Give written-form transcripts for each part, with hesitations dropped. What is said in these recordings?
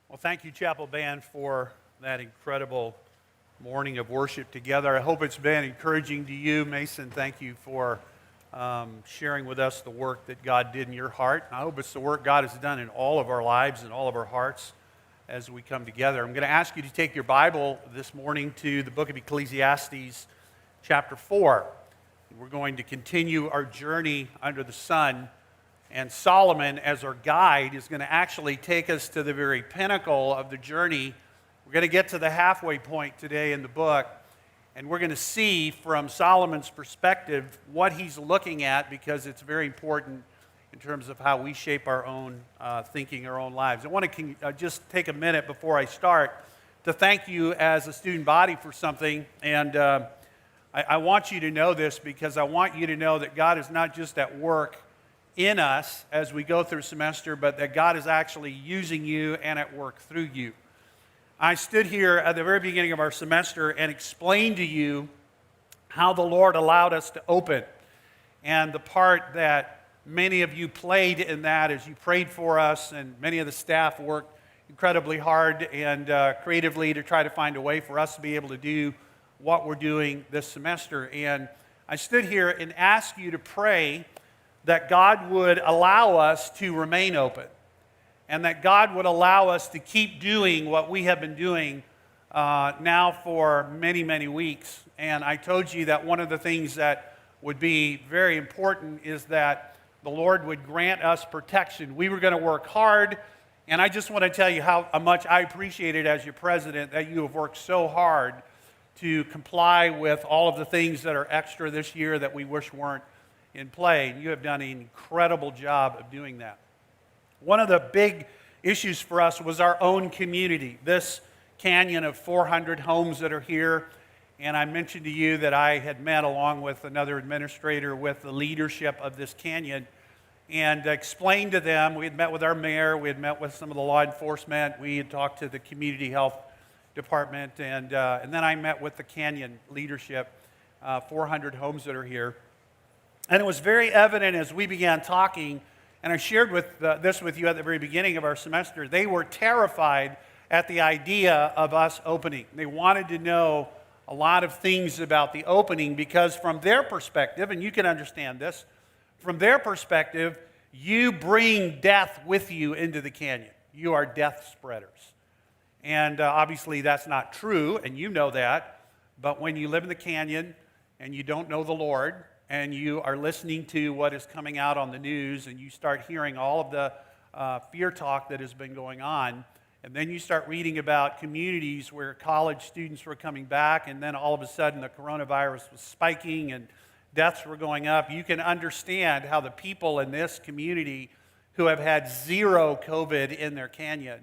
Well, thank you, Chapel Band, for that incredible morning of worship together. I hope it's been encouraging to you. Mason, thank you for sharing with us the work that God did in your heart. I hope it's the work God has done in all of our lives and all of our hearts as we come together. I'm going to ask you to take your Bible this morning to the Book of Ecclesiastes, chapter 4. We're going to continue our journey under the sun. And Solomon, as our guide, is going to actually take us to the very pinnacle of the journey. We're going to get to the halfway point today in the book, and we're going to see from Solomon's perspective what he's looking at, because it's very important in terms of how we shape our own thinking, our own lives. I want to just take a minute before I start to thank you as a student body for something, and I want you to know this, because I want you to know that God is not just at work in us as we go through semester, but that God is actually using you and at work through you. I stood here at the very beginning of our semester and explained to you how the Lord allowed us to open, and the part that many of you played in that as you prayed for us, and many of the staff worked incredibly hard and creatively to try to find a way for us to be able to do what we're doing this semester. And I stood here and asked you to pray that God would allow us to remain open, and that God would allow us to keep doing what we have been doing now for many, many weeks. And I told you that one of the things that would be very important is that the Lord would grant us protection. We were going to work hard, and I just want to tell you how much I appreciate it as your president that you have worked so hard to comply with all of the things that are extra this year that we wish weren't in play. You have done an incredible job of doing that. One of the big issues for us was our own community, this canyon of 400 homes that are here. And I mentioned to you that I had met, along with another administrator, with the leadership of this canyon, and explained to them. We had met with our mayor, we had met with some of the law enforcement, we had talked to the community health department, and then I met with the canyon leadership, 400 homes that are here. And it was very evident as we began talking, and I shared this with you at the very beginning of our semester, they were terrified at the idea of us opening. They wanted to know a lot of things about the opening, because from their perspective, and you can understand this, from their perspective, you bring death with you into the canyon. You are death spreaders. And obviously that's not true, and you know that, but when you live in the canyon and you don't know the Lord, and you are listening to what is coming out on the news, and you start hearing all of the fear talk that has been going on, and then you start reading about communities where college students were coming back, and then all of a sudden the coronavirus was spiking and deaths were going up, you can understand how the people in this community who have had zero COVID in their canyon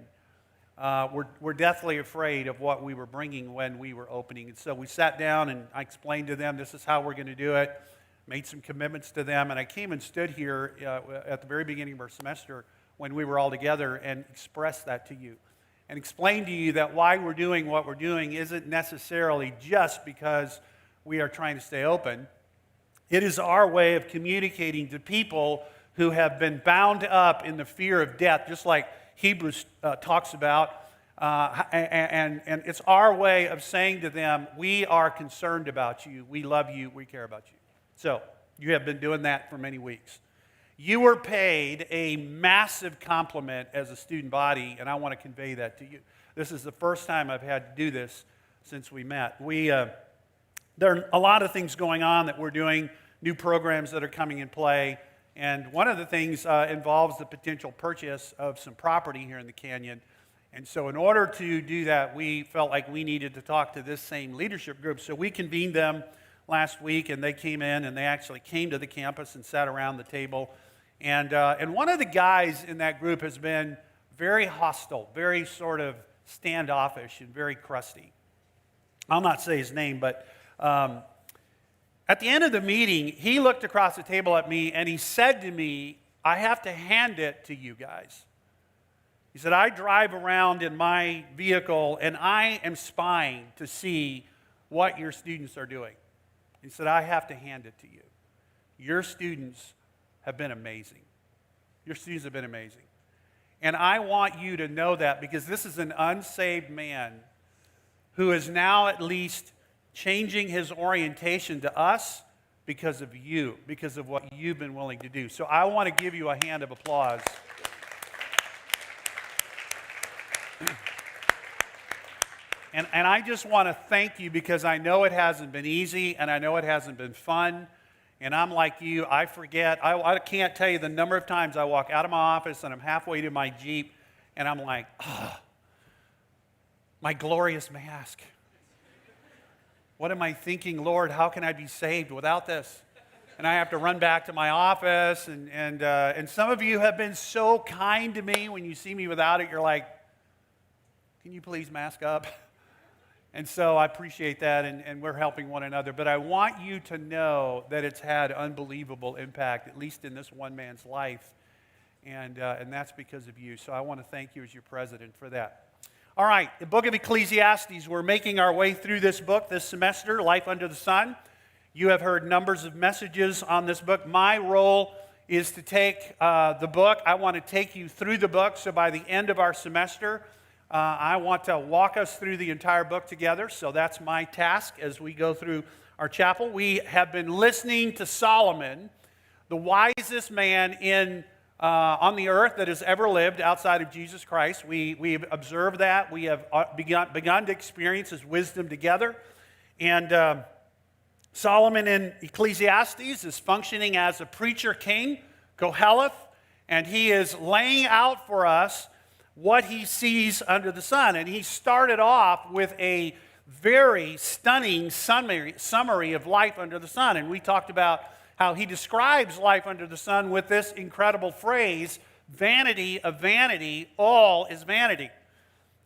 were deathly afraid of what we were bringing when we were opening. And so we sat down and I explained to them, this is how we're going to do it. Made some commitments to them, and I came and stood here at the very beginning of our semester when we were all together and expressed that to you and explained to you that why we're doing what we're doing isn't necessarily just because we are trying to stay open. It is our way of communicating to people who have been bound up in the fear of death, just like Hebrews talks about, and it's our way of saying to them, we are concerned about you, we love you, we care about you. So, you have been doing that for many weeks. You were paid a massive compliment as a student body, and I want to convey that to you. This is the first time I've had to do this since we met. There are a lot of things going on that we're doing, new programs that are coming in play, and one of the things involves the potential purchase of some property here in the canyon. And so in order to do that, we felt like we needed to talk to this same leadership group, so we convened them last week, and they came in, and they actually came to the campus and sat around the table. And one of the guys in that group has been very hostile, very sort of standoffish, and very crusty. I'll not say his name, but at the end of the meeting, he looked across the table at me, and he said to me, I have to hand it to you guys. He said, I drive around in my vehicle, and I am spying to see what your students are doing. He said, I have to hand it to you. Your students have been amazing. Your students have been amazing. And I want you to know that, because this is an unsaved man who is now at least changing his orientation to us because of you, because of what you've been willing to do. So I want to give you a hand of applause. And I just want to thank you, because I know it hasn't been easy, and I know it hasn't been fun. And I'm like you, I forget. I can't tell you the number of times I walk out of my office and I'm halfway to my Jeep, and I'm like, oh, my glorious mask. What am I thinking, Lord? How can I be saved without this? And I have to run back to my office. And some of you have been so kind to me. When you see me without it, you're like, can you please mask up? And so I appreciate that, and we're helping one another. But I want you to know that it's had unbelievable impact, at least in this one man's life. And that's because of you. So I want to thank you as your president for that. All right, the Book of Ecclesiastes. We're making our way through this book this semester, Life Under the Sun. You have heard numbers of messages on this book. My role is to take the book. I want to take you through the book. So by the end of our semester, I want to walk us through the entire book together. So that's my task as we go through our chapel. We have been listening to Solomon, the wisest man on the earth that has ever lived outside of Jesus Christ. We've observed that. We have begun to experience his wisdom together. And Solomon in Ecclesiastes is functioning as a preacher king, Koheleth, and he is laying out for us what he sees under the sun. And he started off with a very stunning summary of life under the sun. And we talked about how he describes life under the sun with this incredible phrase, vanity of vanity, all is vanity.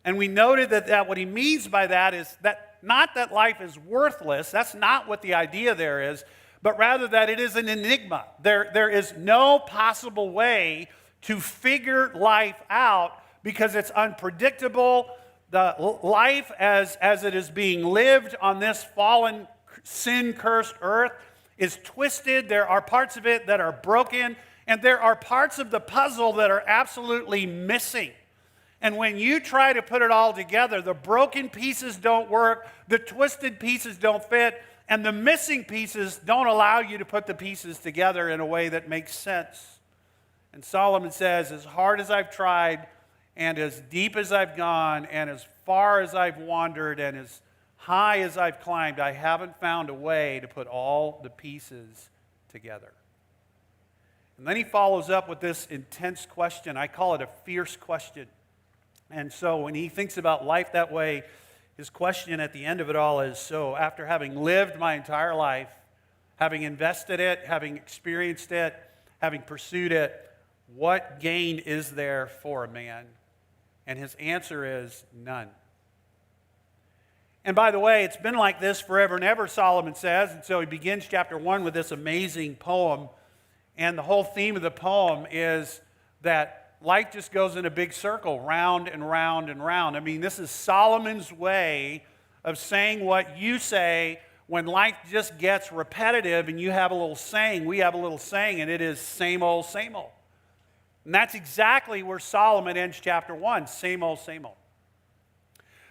And we noted that what he means by that is that not that life is worthless, that's not what the idea there is, but rather that it is an enigma. There is no possible way to figure life out, because it's unpredictable. The life as it is being lived on this fallen, sin-cursed earth is twisted. There are parts of it that are broken, and there are parts of the puzzle that are absolutely missing. And when you try to put it all together, the broken pieces don't work, the twisted pieces don't fit, and the missing pieces don't allow you to put the pieces together in a way that makes sense. And Solomon says, as hard as I've tried, and as deep as I've gone, and as far as I've wandered, and as high as I've climbed, I haven't found a way to put all the pieces together. And then he follows up with this intense question. I call it a fierce question. And so when he thinks about life that way, his question at the end of it all is, so after having lived my entire life, having invested it, having experienced it, having pursued it, what gain is there for a man? And his answer is none. And by the way, it's been like this forever and ever, Solomon says. And so he begins chapter 1 with this amazing poem. And the whole theme of the poem is that life just goes in a big circle, round and round and round. I mean, this is Solomon's way of saying what you say when life just gets repetitive and you have a little saying. We have a little saying, and it is same old, same old. And that's exactly where Solomon ends chapter 1, same old, same old.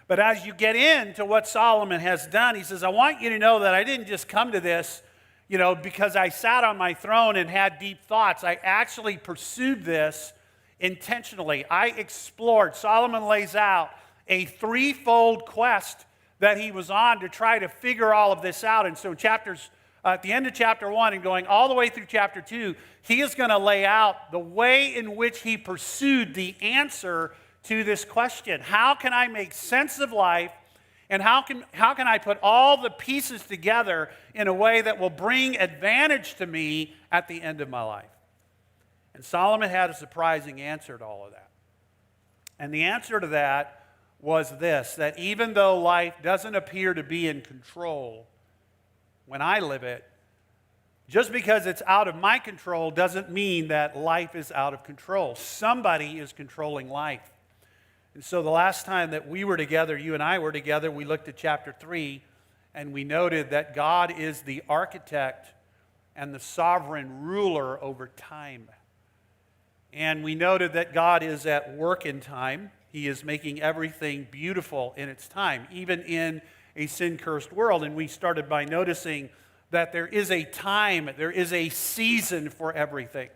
But as you get into what Solomon has done, he says, I want you to know that I didn't just come to this, because I sat on my throne and had deep thoughts. I actually pursued this intentionally. I explored. Solomon lays out a threefold quest that he was on to try to figure all of this out. And so at the end of chapter 1 and going all the way through chapter 2, he is going to lay out the way in which he pursued the answer to this question. How can I make sense of life, and how can I put all the pieces together in a way that will bring advantage to me at the end of my life? And Solomon had a surprising answer to all of that. And the answer to that was this, that even though life doesn't appear to be in control when I live it, just because it's out of my control doesn't mean that life is out of control. Somebody is controlling life. And so the last time that we were together, you and I were together, we looked at chapter 3, and we noted that God is the architect and the sovereign ruler over time. And we noted that God is at work in time. He is making everything beautiful in its time, even in a sin-cursed world. And we started by noticing that there is a time, there is a season for everything.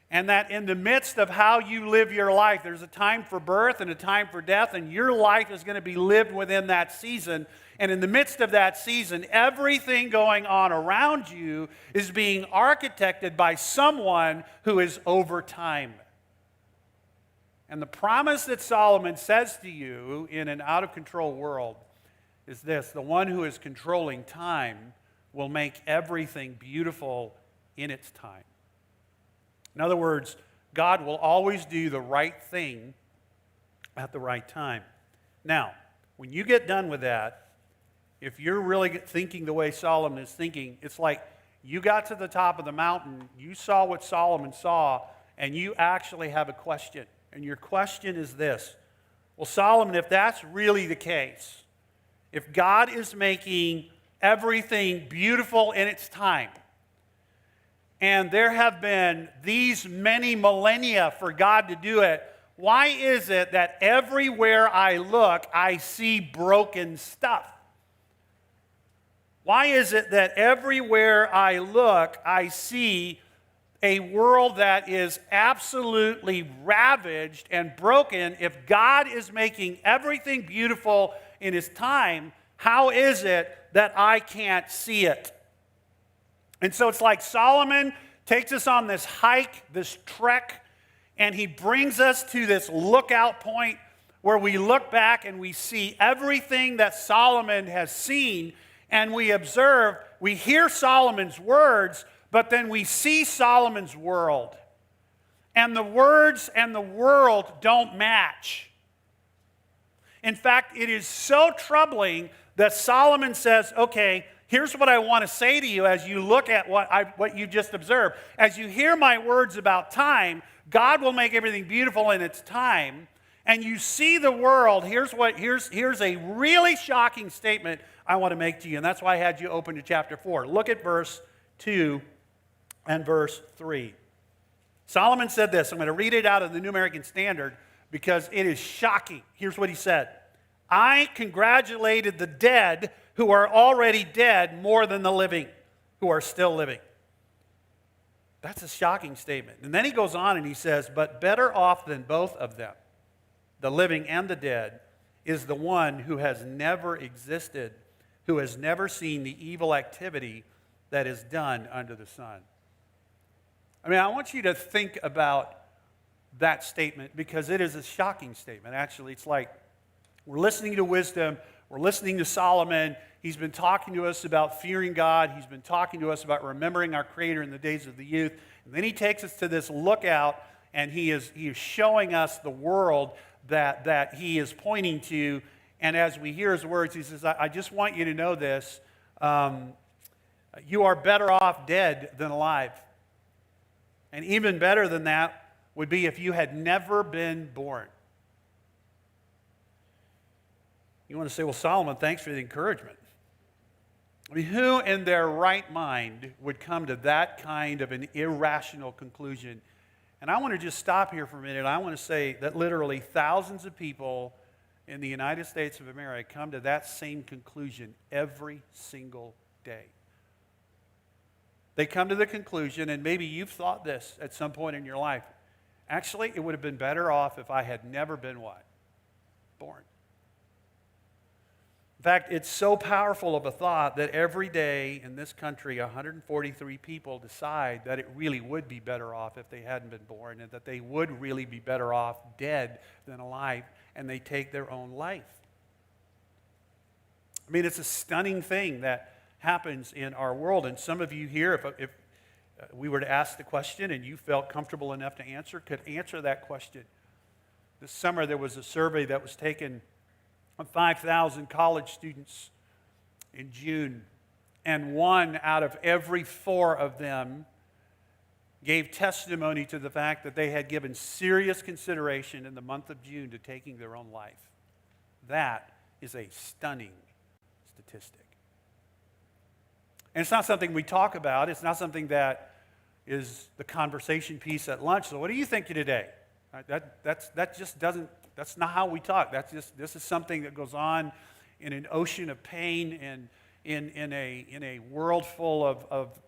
And that in the midst of how you live your life, there's a time for birth and a time for death, and your life is going to be lived within that season. And in the midst of that season, everything going on around you is being architected by someone who is over time. And the promise that Solomon says to you in an out-of-control world is this: the one who is controlling time will make everything beautiful in its time. In other words, God will always do the right thing at the right time. Now, when you get done with that, if you're really thinking the way Solomon is thinking, it's like you got to the top of the mountain, you saw what Solomon saw, and you actually have a question. And your question is this: well, Solomon, if that's really the case, if God is making everything beautiful in its time, and there have been these many millennia for God to do it, why is it that everywhere I look, I see broken stuff? Why is it that everywhere I look, I see a world that is absolutely ravaged and broken? If God is making everything beautiful in His time, how is it that I can't see it? And so it's like Solomon takes us on this hike, this trek, and he brings us to this lookout point where we look back and we see everything that Solomon has seen, and we observe, we hear Solomon's words, but then we see Solomon's world. And the words and the world don't match. In fact, it is so troubling that Solomon says, okay, here's what I want to say to you as you look at what you just observed. As you hear my words about time, God will make everything beautiful in its time. And you see the world. Here's a really shocking statement I want to make to you. And that's why I had you open to chapter 4. Look at verse 2 and verse 3. Solomon said this. I'm going to read it out of the New American Standard because it is shocking. Here's what he said: I congratulated the dead who are already dead more than the living who are still living. That's a shocking statement. And then he goes on and he says, but better off than both of them, the living and the dead, is the one who has never existed, who has never seen the evil activity that is done under the sun. I mean, I want you to think about that statement because it is a shocking statement. Actually, it's like we're listening to wisdom. We're listening to Solomon. He's been talking to us about fearing God. He's been talking to us about remembering our Creator in the days of the youth. And then he takes us to this lookout, and he is showing us the world that he is pointing to. And as we hear his words, he says, I just want you to know this. You are better off dead than alive. And even better than that would be if you had never been born. You want to say, well, Solomon, thanks for the encouragement. I mean, who in their right mind would come to that kind of an irrational conclusion? And I want to just stop here for a minute. I want to say that literally thousands of people in the United States of America come to that same conclusion every single day. They come to the conclusion, and maybe you've thought this at some point in your life, actually, it would have been better off if I had never been what? Born. In fact, it's so powerful of a thought that every day in this country, 143 people decide that it really would be better off if they hadn't been born, and that they would really be better off dead than alive, and they take their own life. I mean, it's a stunning thing that happens in our world. And some of you here, if we were to ask the question and you felt comfortable enough to answer, could answer that question. This summer there was a survey that was taken of 5,000 college students in June, and 1 out of every 4 of them gave testimony to the fact that they had given serious consideration in the month of June to taking their own life. That is a stunning statistic. And it's not something we talk about. It's not something that is the conversation piece at lunch. So what are you thinking today? That's not how we talk. This is something that goes on in an ocean of pain and in a world full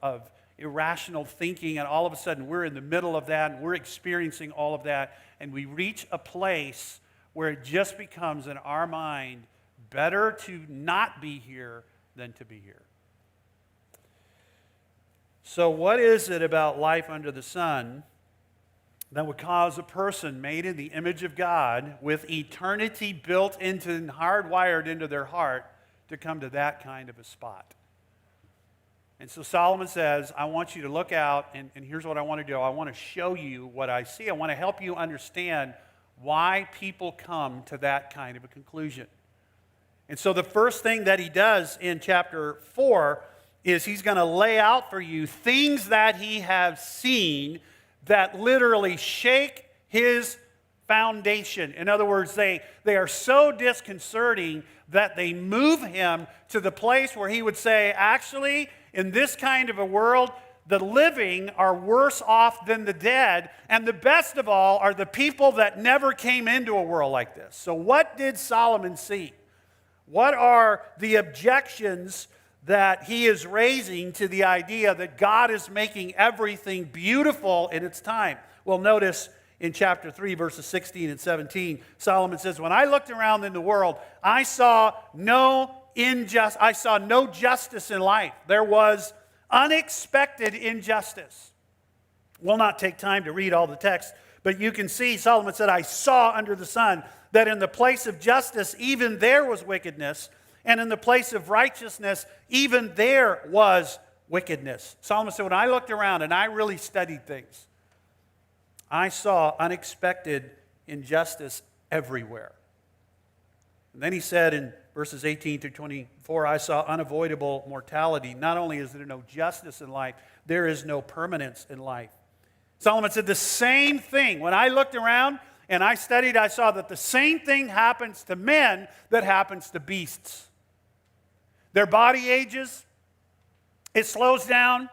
of irrational thinking, and all of a sudden we're in the middle of that and we're experiencing all of that, and we reach a place where it just becomes in our mind better to not be here than to be here. So what is it about life under the sun that would cause a person made in the image of God with eternity built into and hardwired into their heart to come to that kind of a spot? And so Solomon says, I want you to look out, and here's what I want to do. I want to show you what I see. I want to help you understand why people come to that kind of a conclusion. And so the first thing that he does in chapter 4 is he's going to lay out for you things that he has seen that literally shake his foundation. In other words, they are so disconcerting that they move him to the place where he would say, actually, in this kind of a world, the living are worse off than the dead, and the best of all are the people that never came into a world like this. So what did Solomon see? What are the objections that he is raising to the idea that God is making everything beautiful in its time? Well, notice in chapter 3, verses 16 and 17, Solomon says, when I looked around in the world, I saw no justice in life. There was unexpected injustice. We'll not take time to read all the text, but you can see, Solomon said, I saw under the sun that in the place of justice, even there was wickedness, and in the place of righteousness, even there was wickedness. Solomon said, when I looked around and I really studied things, I saw unexpected injustice everywhere. And then he said in verses 18 through 24, I saw unavoidable mortality. Not only is there no justice in life, there is no permanence in life. Solomon said the same thing. When I looked around and I studied, I saw that the same thing happens to men that happens to beasts. Their body ages, it slows down,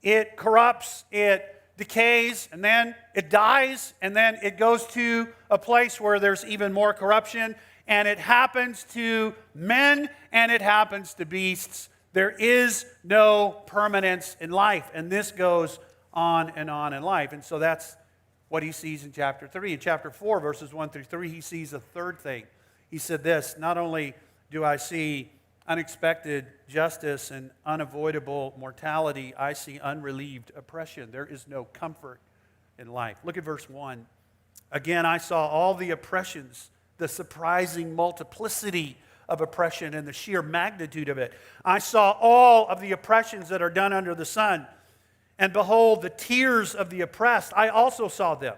it corrupts, it decays, and then it dies, and then it goes to a place where there's even more corruption, and it happens to men, and it happens to beasts. There is no permanence in life, and this goes on in life. And so that's what he sees in chapter 3. In chapter 4, verses 1 through 3, he sees a third thing. He said this, not only do I see unexpected justice and unavoidable mortality, I see unrelieved oppression. There is no comfort in life. Look at verse 1. Again, I saw all the oppressions, the surprising multiplicity of oppression and the sheer magnitude of it. I saw all of the oppressions that are done under the sun. And behold, the tears of the oppressed, I also saw them.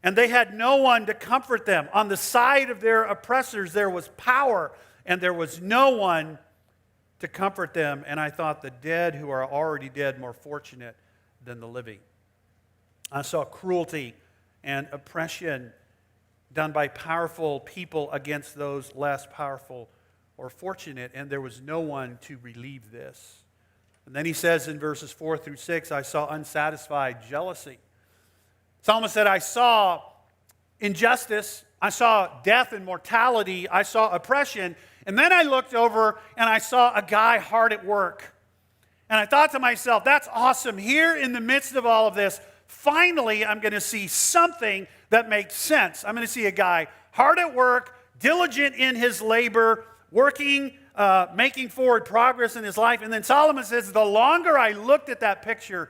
And they had no one to comfort them. On the side of their oppressors there was power, and there was no one to comfort them. And I thought the dead who are already dead more fortunate than the living. I saw cruelty and oppression done by powerful people against those less powerful or fortunate, and there was no one to relieve this. And then he says in verses 4 through 6, I saw unsatisfied jealousy. Solomon said, I saw injustice, I saw death and mortality, I saw oppression, and then I looked over and I saw a guy hard at work. And I thought to myself, that's awesome. Here in the midst of all of this, finally I'm going to see something that makes sense. I'm going to see a guy hard at work, diligent in his labor, working, making forward progress in his life. And then Solomon says, the longer I looked at that picture,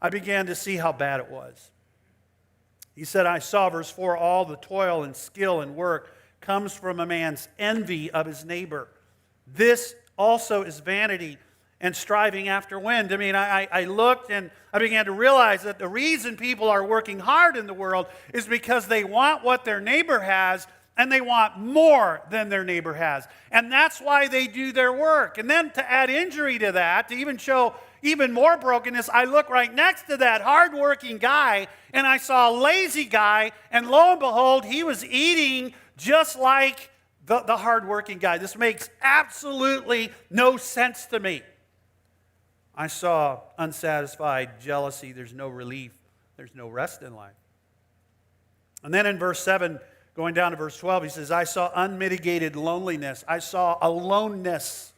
I began to see how bad it was. He said, I saw, verse 4, all the toil and skill and work comes from a man's envy of his neighbor. This also is vanity and striving after wind. I mean, I looked and I began to realize that the reason people are working hard in the world is because they want what their neighbor has, and they want more than their neighbor has. And that's why they do their work. And then to add injury to that, to even show even more brokenness, I look right next to that hardworking guy, and I saw a lazy guy, and lo and behold, he was eating just like the hardworking guy. This makes absolutely no sense to me. I saw unsatisfied jealousy. There's no relief. There's no rest in life. And then in verse 7, going down to verse 12, he says, I saw unmitigated loneliness. I saw aloneness.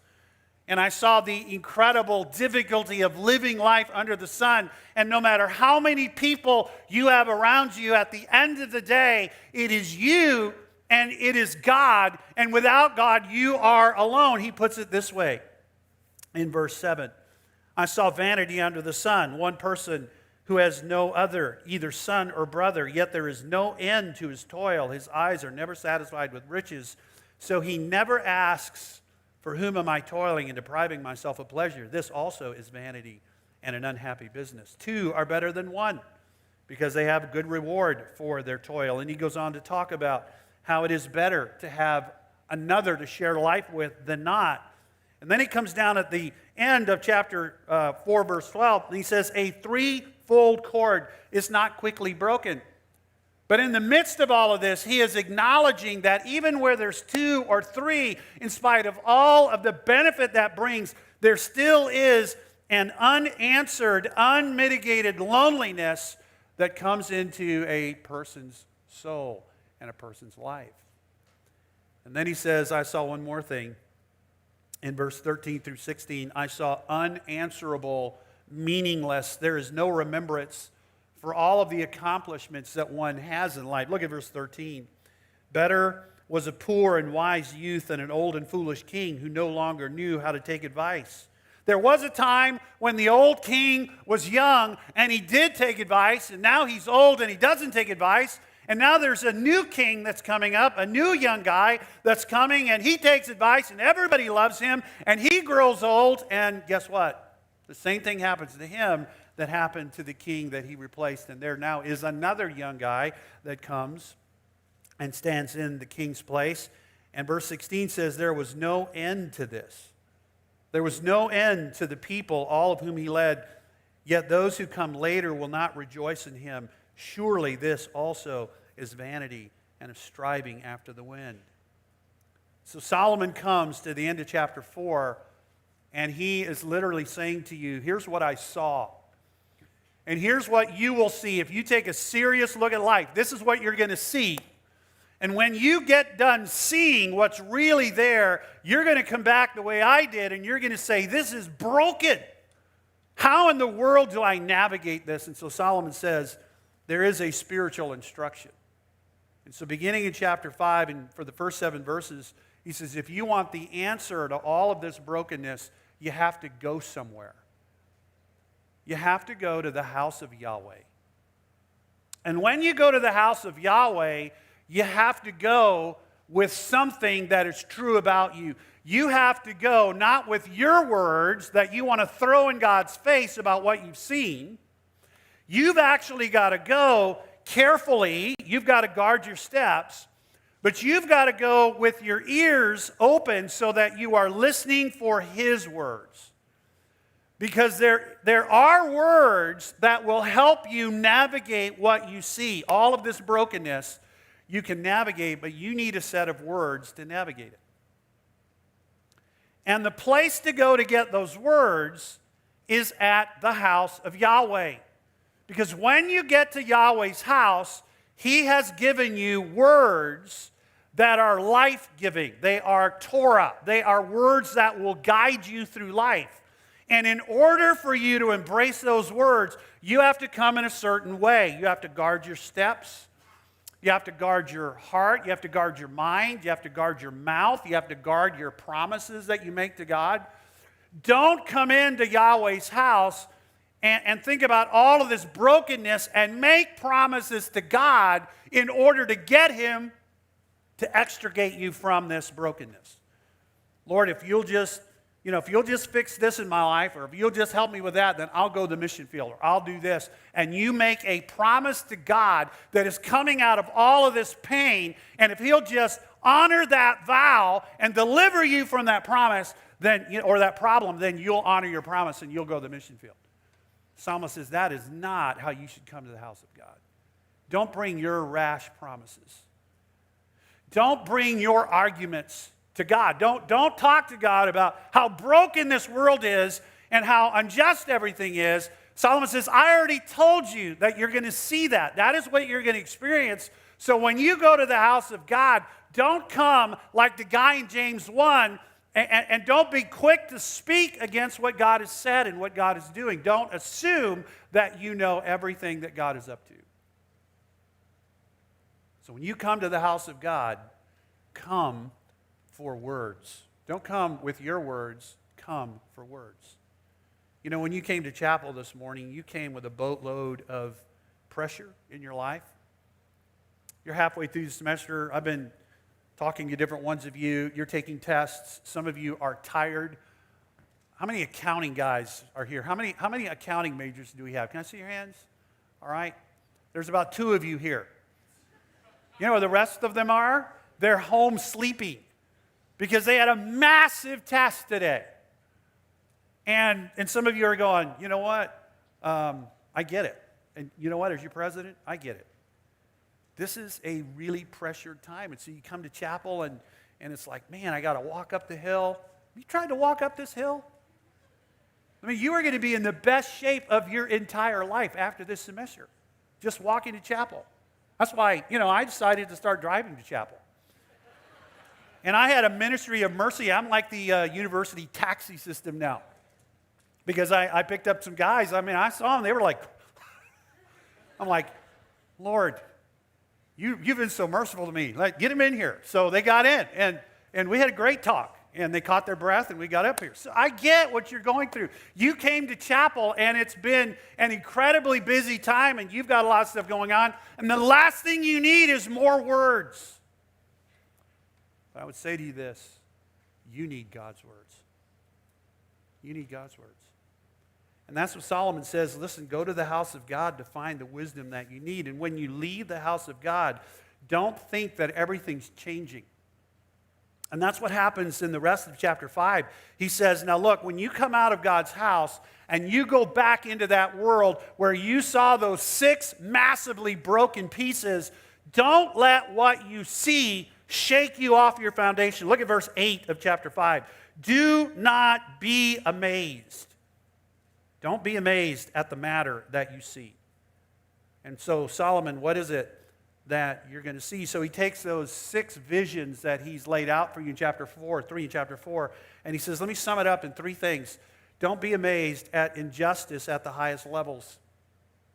And I saw the incredible difficulty of living life under the sun. And no matter how many people you have around you, at the end of the day, it is you and it is God. And without God, you are alone. He puts it this way in verse 7. I saw vanity under the sun, one person who has no other, either son or brother, yet there is no end to his toil. His eyes are never satisfied with riches, so he never asks, for whom am I toiling and depriving myself of pleasure? This also is vanity and an unhappy business. Two are better than one, because they have a good reward for their toil. And he goes on to talk about how it is better to have another to share life with than not. And then he comes down at the end of chapter 4, verse 12, and he says, a threefold cord is not quickly broken. But in the midst of all of this, he is acknowledging that even where there's two or three, in spite of all of the benefit that brings, there still is an unanswered, unmitigated loneliness that comes into a person's soul and a person's life. And then he says, I saw one more thing. In verse 13 through 16, I saw unanswerable, meaningless. There is no remembrance for all of the accomplishments that one has in life. Look at verse 13. Better was a poor and wise youth than an old and foolish king who no longer knew how to take advice. There was a time when the old king was young and he did take advice, and now he's old and he doesn't take advice. And now there's a new king that's coming up, a new young guy that's coming, and he takes advice, and everybody loves him, and he grows old, and guess what? The same thing happens to him that happened to the king that he replaced, and there now is another young guy that comes and stands in the king's place. And verse 16 says, there was no end to this. There was no end to the people, all of whom he led, yet those who come later will not rejoice in him. Surely this also is vanity and a striving after the wind. So Solomon comes to the end of chapter 4, and he is literally saying to you, here's what I saw. And here's what you will see. If you take a serious look at life, this is what you're going to see. And when you get done seeing what's really there, you're going to come back the way I did, and you're going to say, this is broken. How in the world do I navigate this? And so Solomon says, there is a spiritual instruction. And so beginning in chapter 5, and for the first 7 verses, he says, if you want the answer to all of this brokenness, you have to go somewhere. You have to go to the house of Yahweh. And when you go to the house of Yahweh, you have to go with something that is true about you. You have to go not with your words that you want to throw in God's face about what you've seen. You've actually got to go carefully. You've got to guard your steps. But you've got to go with your ears open so that you are listening for His words. Because there are words that will help you navigate what you see. All of this brokenness you can navigate, but you need a set of words to navigate it. And the place to go to get those words is at the house of Yahweh. Because when you get to Yahweh's house, He has given you words that are life-giving. They are Torah. They are words that will guide you through life. And in order for you to embrace those words, you have to come in a certain way. You have to guard your steps. You have to guard your heart. You have to guard your mind. You have to guard your mouth. You have to guard your promises that you make to God. Don't come into Yahweh's house and think about all of this brokenness and make promises to God in order to get Him to extricate you from this brokenness. Lord, if you'll just fix this in my life, or if you'll just help me with that, then I'll go to the mission field, or I'll do this. And you make a promise to God that is coming out of all of this pain, and if He'll just honor that vow and deliver you from that promise, or that problem, then you'll honor your promise and you'll go to the mission field. The psalmist says that is not how you should come to the house of God. Don't bring your rash promises. Don't bring your arguments to God. Don't talk to God about how broken this world is and how unjust everything is, Solomon says, I already told you that you're going to see that. That is what you're going to experience. So when you go to the house of God, don't come like the guy in James 1, and don't be quick to speak against what God has said and what God is doing. Don't assume that you know everything that God is up to. So when you come to the house of God, come for words. Don't come with your words, come for words. You know, when you came to chapel this morning, you came with a boatload of pressure in your life. You're halfway through the semester. I've been talking to different ones of you. You're taking tests. Some of you are tired. How many accounting guys are here? How many accounting majors do we have? Can I see your hands? All right. There's about 2 of you here. You know where the rest of them are? They're home sleeping because they had a massive test today. And some of you are going, you know what? I get it. And you know what? As your president, I get it. This is a really pressured time. And so you come to chapel and it's like, man, I got to walk up the hill. You tried to walk up this hill? I mean, you are going to be in the best shape of your entire life after this semester, just walking to chapel. That's why, I decided to start driving to chapel. And I had a ministry of mercy. I'm like the university taxi system now. Because I picked up some guys. I mean, I saw them. They were like, I'm like, Lord, you've been so merciful to me. Like, get them in here. So they got in, and we had a great talk. And they caught their breath, and we got up here. So I get what you're going through. You came to chapel, and it's been an incredibly busy time, and you've got a lot of stuff going on. And the last thing you need is more words. But I would say to you this. You need God's words. You need God's words. And that's what Solomon says. Listen, go to the house of God to find the wisdom that you need. And when you leave the house of God, don't think that everything's changing. And that's what happens in the rest of chapter 5. He says, now look, when you come out of God's house and you go back into that world where you saw those 6 massively broken pieces, don't let what you see shake you off your foundation. Look at verse 8 of chapter 5. Do not be amazed. Don't be amazed at the matter that you see. And so, Solomon, what is it that you're going to see? So he takes those 6 visions that he's laid out for you in chapter 4, 3 in chapter 4, and he says, let me sum it up in 3 things. Don't be amazed at injustice at the highest levels.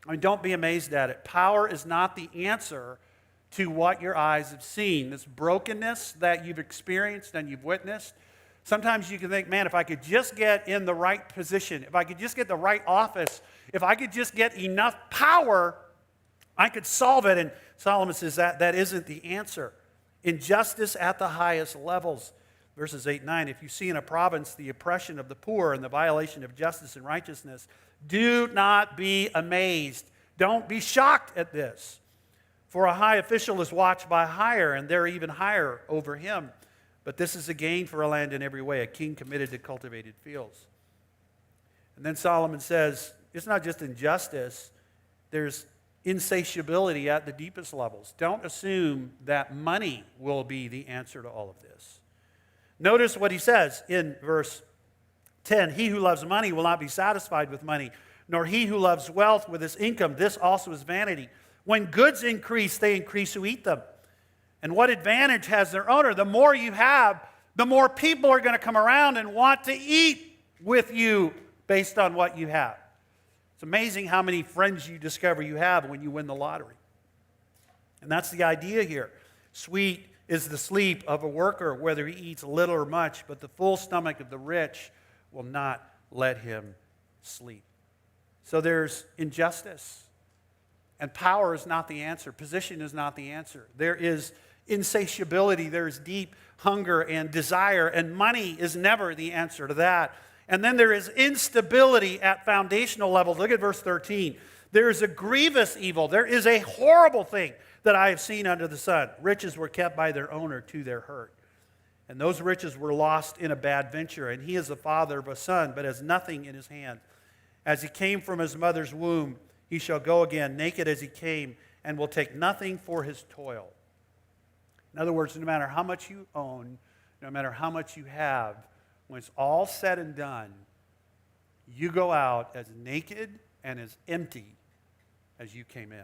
I mean, don't be amazed at it. Power is not the answer to what your eyes have seen. This brokenness that you've experienced and you've witnessed, sometimes you can think, man, if I could just get in the right position, if I could just get the right office, if I could just get enough power, I could solve it. And Solomon says that isn't the answer. Injustice at the highest levels. Verses 8 and 9, if you see in a province the oppression of the poor and the violation of justice and righteousness, do not be amazed. Don't be shocked at this. For a high official is watched by higher, and they're even higher over him. But this is a gain for a land in every way, a king committed to cultivated fields. And then Solomon says, it's not just injustice, there's insatiability at the deepest levels. Don't assume that money will be the answer to all of this. Notice what he says in verse 10. He who loves money will not be satisfied with money, nor he who loves wealth with his income. This also is vanity. When goods increase, they increase who eat them. And what advantage has their owner? The more you have, the more people are going to come around and want to eat with you based on what you have. It's amazing how many friends you discover you have when you win the lottery. And that's the idea here. Sweet is the sleep of a worker, whether he eats little or much, but the full stomach of the rich will not let him sleep. So there's injustice. And power is not the answer. Position is not the answer. There is insatiability. There is deep hunger and desire. And money is never the answer to that. And then there is instability at foundational levels. Look at verse 13. There is a grievous evil. There is a horrible thing that I have seen under the sun. Riches were kept by their owner to their hurt. And those riches were lost in a bad venture. And he is the father of a son, but has nothing in his hand. As he came from his mother's womb, he shall go again, naked as he came, and will take nothing for his toil. In other words, no matter how much you own, no matter how much you have, when it's all said and done, you go out as naked and as empty as you came in.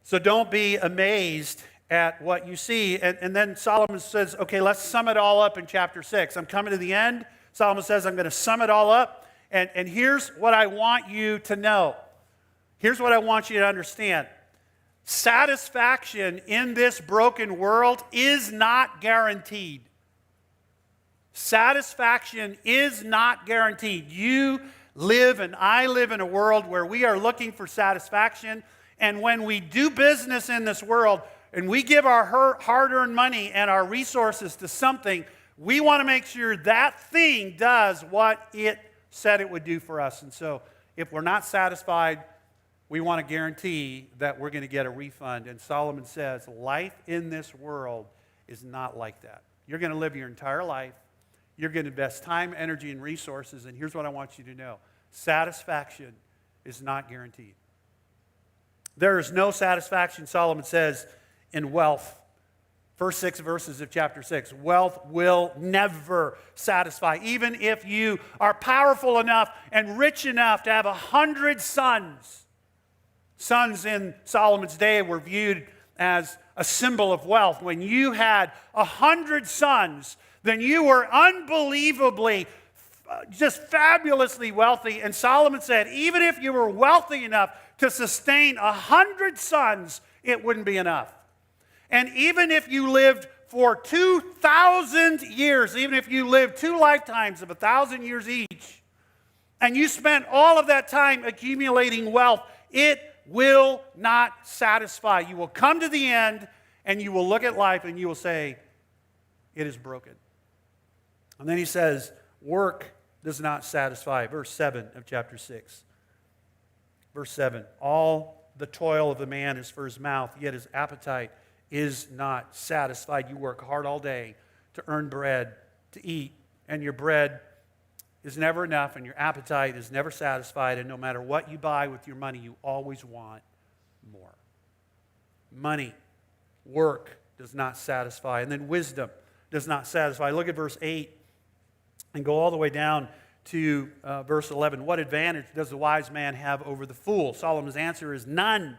So don't be amazed at what you see. And then Solomon says, okay, let's sum it all up in chapter 6. I'm coming to the end. Solomon says, I'm going to sum it all up. And here's what I want you to know. Here's what I want you to understand. Satisfaction in this broken world is not guaranteed. Satisfaction is not guaranteed. You live and I live in a world where we are looking for satisfaction. And when we do business in this world and we give our hard-earned money and our resources to something, we want to make sure that thing does what it said it would do for us. And so if we're not satisfied, we want to guarantee that we're going to get a refund. And Solomon says, life in this world is not like that. You're going to live your entire life. You're going to invest time, energy, and resources. And here's what I want you to know. Satisfaction is not guaranteed. There is no satisfaction, Solomon says, in wealth. First 6 verses of chapter 6. Wealth will never satisfy. Even if you are powerful enough and rich enough to have 100 sons. Sons in Solomon's day were viewed as a symbol of wealth. When you had 100 sons, then you were unbelievably, just fabulously wealthy. And Solomon said, even if you were wealthy enough to sustain 100 sons, it wouldn't be enough. And even if you lived for 2,000 years, even if you lived 2 lifetimes of 1,000 years each, and you spent all of that time accumulating wealth, it will not satisfy. You will come to the end, and you will look at life, and you will say, it is broken. And then he says, work does not satisfy. Verse 7 of chapter 6. Verse 7, all the toil of a man is for his mouth, yet his appetite is not satisfied. You work hard all day to earn bread to eat, and your bread is never enough, and your appetite is never satisfied, and no matter what you buy with your money, you always want more. Money, work does not satisfy, and then wisdom does not satisfy. Look at verse 8 and go all the way down to verse 11. What advantage does the wise man have over the fool? Solomon's answer is none.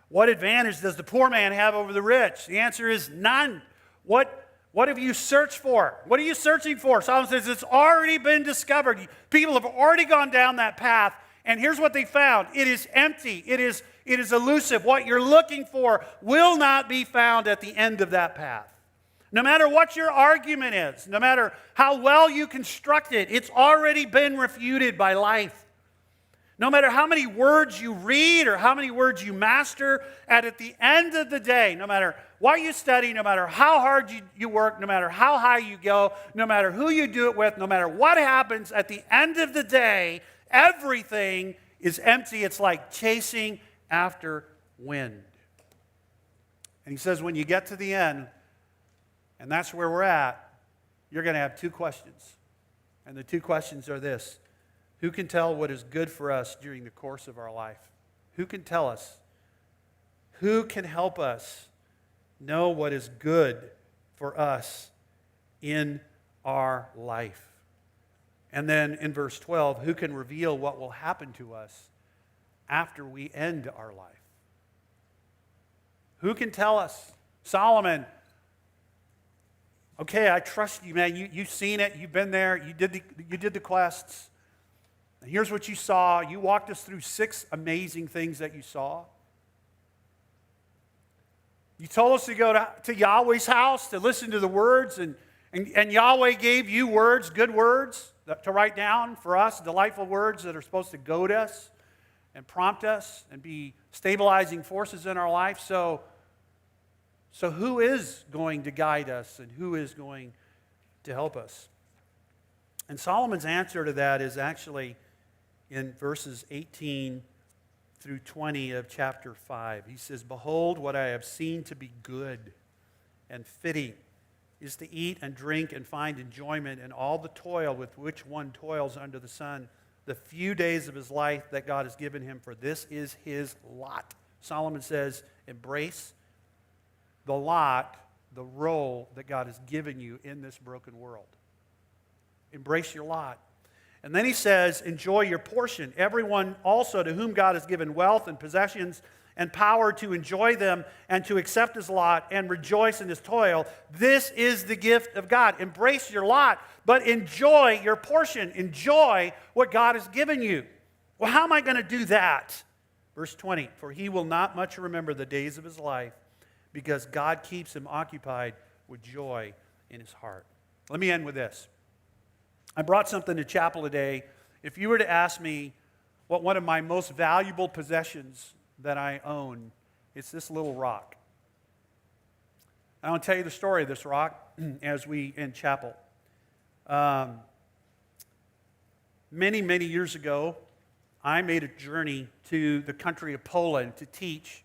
What advantage does the poor man have over the rich? The answer is none. What have you searched for? What are you searching for? Solomon says it's already been discovered. People have already gone down that path, and here's what they found. It is empty. It is elusive. What you're looking for will not be found at the end of that path. No matter what your argument is, no matter how well you construct it, it's already been refuted by life. No matter how many words you read or how many words you master, at the end of the day, no matter what you study, no matter how hard you work, no matter how high you go, no matter who you do it with, no matter what happens, at the end of the day, everything is empty. It's like chasing after wind. And he says when you get to the end, and that's where we're at, you're going to have 2 questions. And the 2 questions are this. Who can tell what is good for us during the course of our life? Who can tell us? Who can help us know what is good for us in our life? And then in verse 12, who can reveal what will happen to us after we end our life? Who can tell us? Solomon, okay, I trust you, man. You've seen it. You've been there. You did the quests. And here's what you saw. You walked us through 6 amazing things that you saw. You told us to go to Yahweh's house to listen to the words, and Yahweh gave you words, good words, to write down for us, delightful words that are supposed to goad us and prompt us and be stabilizing forces in our life. So who is going to guide us and who is going to help us? And Solomon's answer to that is actually in verses 18 through 20 of chapter 5. He says, behold, what I have seen to be good and fitting is to eat and drink and find enjoyment in all the toil with which one toils under the sun, the few days of his life that God has given him, for this is his lot. Solomon says, embrace the lot, the role that God has given you in this broken world. Embrace your lot. And then he says, enjoy your portion. Everyone also to whom God has given wealth and possessions and power to enjoy them and to accept his lot and rejoice in his toil. This is the gift of God. Embrace your lot, but enjoy your portion. Enjoy what God has given you. Well, how am I going to do that? Verse 20, for he will not much remember the days of his life because God keeps him occupied with joy in his heart. Let me end with this. I brought something to chapel today. If you were to ask me what one of my most valuable possessions that I own, it's this little rock. I want to tell you the story of this rock as we end chapel. Many years ago, I made a journey to the country of Poland to teach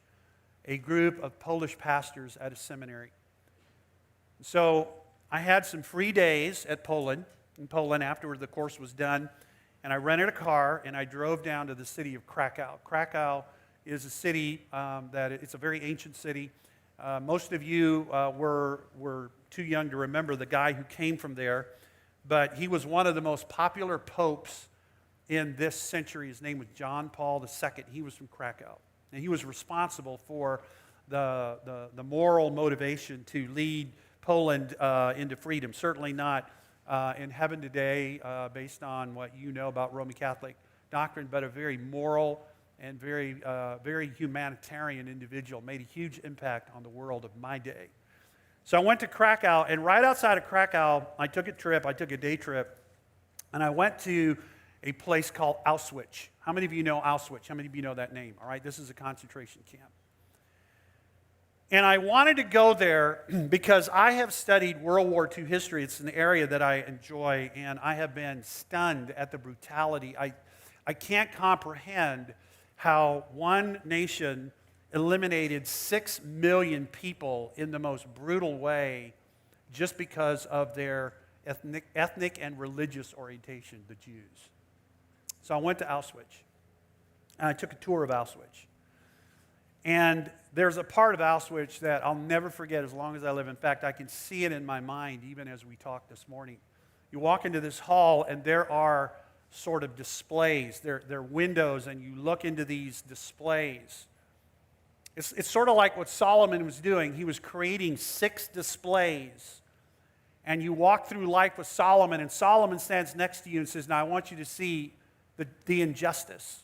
a group of Polish pastors at a seminary. So I had some free days in Poland after the course was done, and I rented a car and I drove down to the city of Krakow. Krakow is a city it's a very ancient city. Most of you were too young to remember the guy who came from there, but he was one of the most popular popes in this century. His name was John Paul II. He was from Krakow, and he was responsible for the moral motivation to lead Poland into freedom. Certainly not in heaven today, based on what you know about Roman Catholic doctrine, but a very moral and very humanitarian individual. Made a huge impact on the world of my day. So I went to Krakow, and right outside of Krakow, I took a day trip, and I went to a place called Auschwitz. How many of you know Auschwitz? How many of you know that name? All right, this is a concentration camp. And I wanted to go there because I have studied World War II history. It's an area that I enjoy, and I have been stunned at the brutality. I can't comprehend how one nation eliminated 6 million people in the most brutal way just because of their ethnic and religious orientation, the Jews. So I went to Auschwitz, and I took a tour of Auschwitz. And there's a part of Auschwitz that I'll never forget as long as I live. In fact, I can see it in my mind even as we talk this morning. You walk into this hall, and there are sort of displays. There are windows, and you look into these displays. It's sort of like what Solomon was doing. He was creating 6 displays. And you walk through life with Solomon, and Solomon stands next to you and says, now I want you to see the injustice.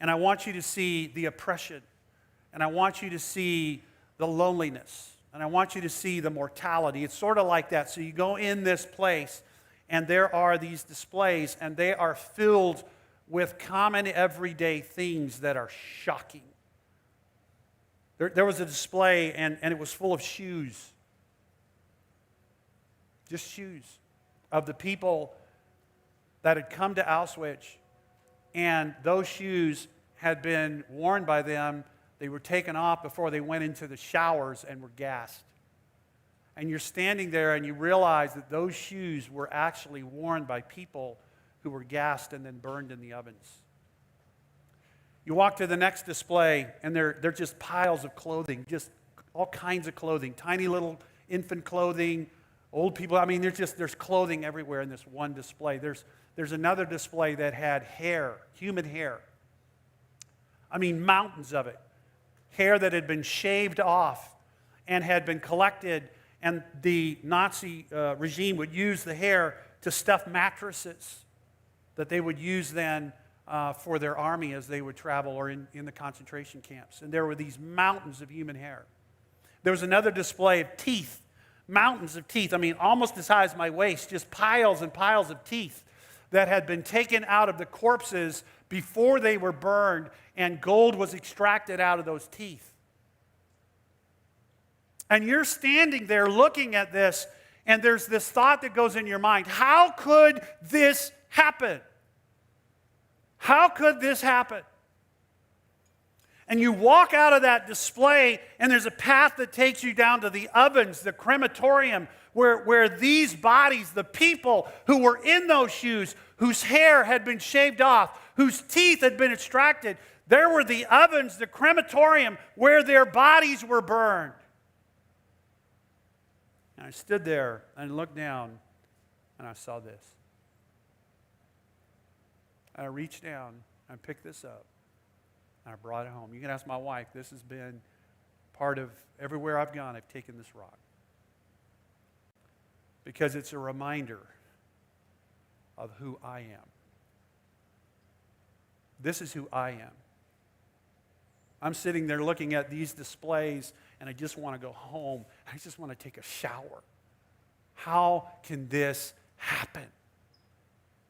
And I want you to see the oppression. And I want you to see the loneliness. And I want you to see the mortality. It's sort of like that. So you go in this place, and there are these displays, and they are filled with common everyday things that are shocking. There was a display, and it was full of shoes. Just shoes of the people that had come to Auschwitz, and those shoes had been worn by them. They were taken off before they went into the showers and were gassed. And you're standing there and you realize that those shoes were actually worn by people who were gassed and then burned in the ovens. You walk to the next display, and they're just piles of clothing, just all kinds of clothing, tiny little infant clothing, old people. I mean, there's clothing everywhere in this one display. There's another display that had hair, human hair. I mean, mountains of it. Hair that had been shaved off and had been collected, and the Nazi regime would use the hair to stuff mattresses that they would use then for their army as they would travel or in the concentration camps. And there were these mountains of human hair. There was another display of teeth, mountains of teeth. I mean, almost as high as my waist, just piles and piles of teeth that had been taken out of the corpses before they were burned, and gold was extracted out of those teeth. And you're standing there looking at this, and there's this thought that goes in your mind: how could this happen? How could this happen? And you walk out of that display, and there's a path that takes you down to the ovens, the crematorium, where these bodies, the people who were in those shoes, whose hair had been shaved off, whose teeth had been extracted, there were the ovens, the crematorium, where their bodies were burned. And I stood there and looked down, and I saw this. And I reached down, and I picked this up, and I brought it home. You can ask my wife. This has been part of everywhere I've gone, I've taken this rock. Because it's a reminder of who I am. This is who I am. I'm sitting there looking at these displays, and I just want to go home. I just want to take a shower. How can this happen?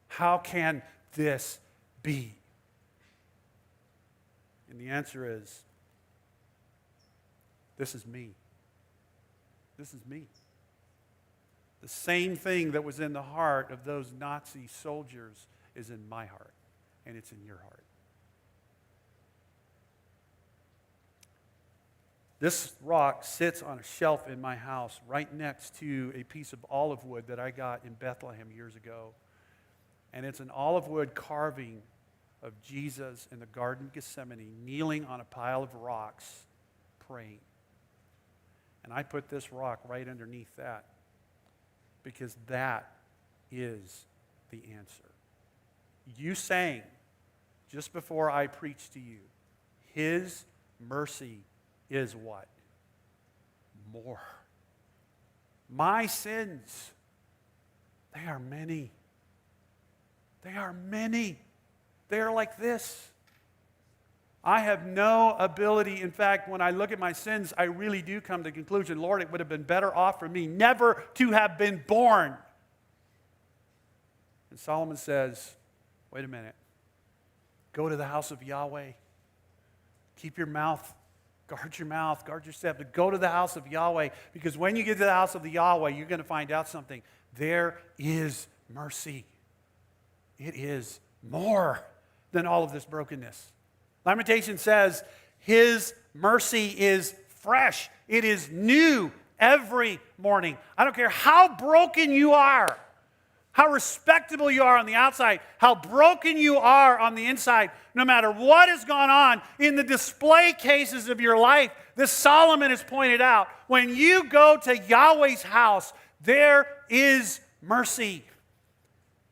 How can this be? And the answer is, this is me. This is me. The same thing that was in the heart of those Nazi soldiers is in my heart, and it's in your heart. This rock sits on a shelf in my house right next to a piece of olive wood that I got in Bethlehem years ago. And it's an olive wood carving of Jesus in the Garden of Gethsemane, kneeling on a pile of rocks, praying. And I put this rock right underneath that because that is the answer. You sang just before I preached to you, His mercy is what? More. My sins, they are many. They are many. They are like this. I have no ability. In fact, when I look at my sins, I really do come to the conclusion, Lord, it would have been better off for me never to have been born. And Solomon says, wait a minute. Go to the house of Yahweh. Keep your mouth. Guard your step. Go to the house of Yahweh, because when you get to the house of the Yahweh, you're going to find out something. There is mercy. It is more than all of this brokenness. Lamentation says, His mercy is fresh. It is new every morning. I don't care how broken you are, how respectable you are on the outside, how broken you are on the inside, no matter what has gone on in the display cases of your life, this Solomon has pointed out, when you go to Yahweh's house, there is mercy.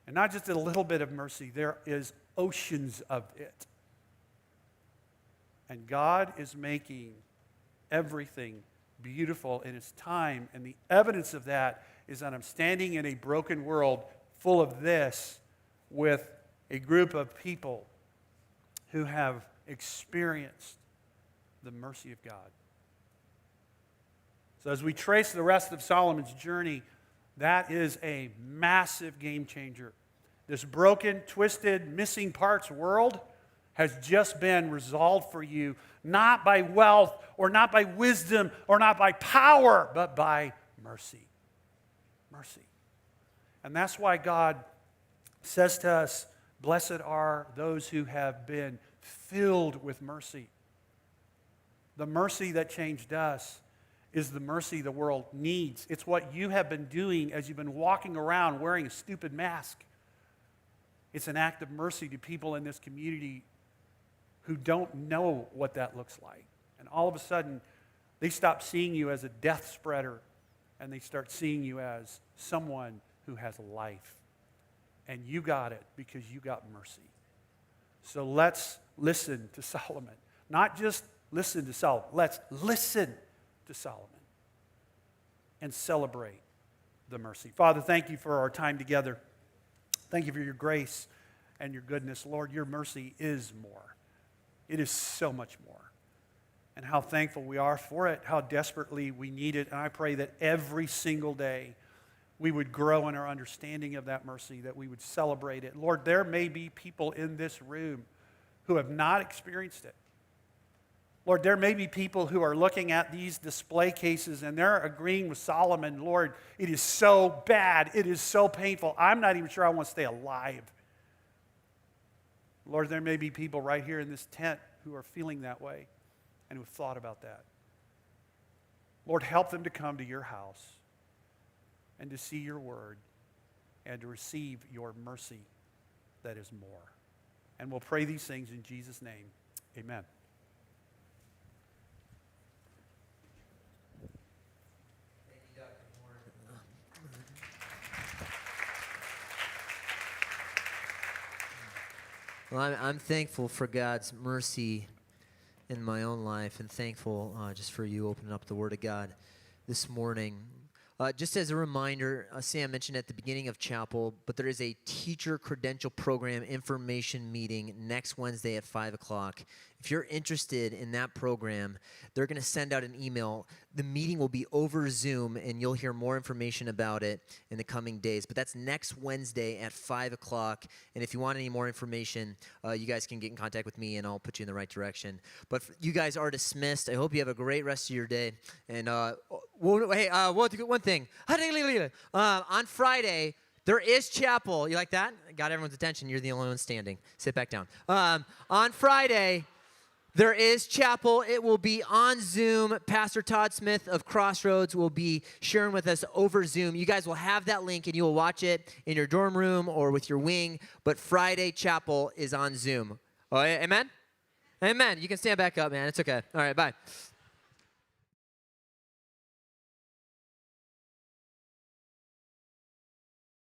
And not just a little bit of mercy, there is oceans of it. And God is making everything beautiful in its time, and the evidence of that is that I'm standing in a broken world full of this with a group of people who have experienced the mercy of God. So as we trace the rest of Solomon's journey, that is a massive game changer. This broken, twisted, missing parts world has just been resolved for you, not by wealth or not by wisdom or not by power, but by mercy. Mercy. And that's why God says to us, blessed are those who have been filled with mercy. The mercy that changed us is the mercy the world needs. It's what you have been doing as you've been walking around wearing a stupid mask. It's an act of mercy to people in this community who don't know what that looks like. And all of a sudden, they stop seeing you as a death spreader, and they start seeing you as someone who has life. And you got it because you got mercy. So let's listen to Solomon. Not just listen to Solomon. Let's listen to Solomon and celebrate the mercy. Father, thank you for our time together. Thank you for your grace and your goodness. Lord, your mercy is more. It is so much more. And how thankful we are for it, how desperately we need it. And I pray that every single day we would grow in our understanding of that mercy, that we would celebrate it. Lord, there may be people in this room who have not experienced it. Lord, there may be people who are looking at these display cases and they're agreeing with Solomon, Lord, it is so bad, it is so painful, I'm not even sure I want to stay alive. Lord, there may be people right here in this tent who are feeling that way and who have thought about that. Lord, help them to come to your house and to see your word and to receive your mercy that is more. And we'll pray these things in Jesus' name. Amen. Well, I'm thankful for God's mercy in my own life, and thankful just for you opening up the Word of God this morning. Just as a reminder, Sam mentioned at the beginning of chapel, but there is a teacher credential program information meeting next Wednesday at 5 o'clock. If you're interested in that program, they're going to send out an email. The meeting will be over Zoom, and you'll hear more information about it in the coming days. But that's next Wednesday at 5 o'clock. And if you want any more information, you guys can get in contact with me, and I'll put you in the right direction. But you guys are dismissed. I hope you have a great rest of your day. And one thing. On Friday, there is chapel. You like that? Got everyone's attention. You're the only one standing. Sit back down. On Friday, there is chapel. It will be on Zoom. Pastor Todd Smith of Crossroads will be sharing with us over Zoom. You guys will have that link, and you will watch it in your dorm room or with your wing. But Friday chapel is on Zoom. Oh, amen? Amen. You can stand back up, man. It's okay. All right, bye.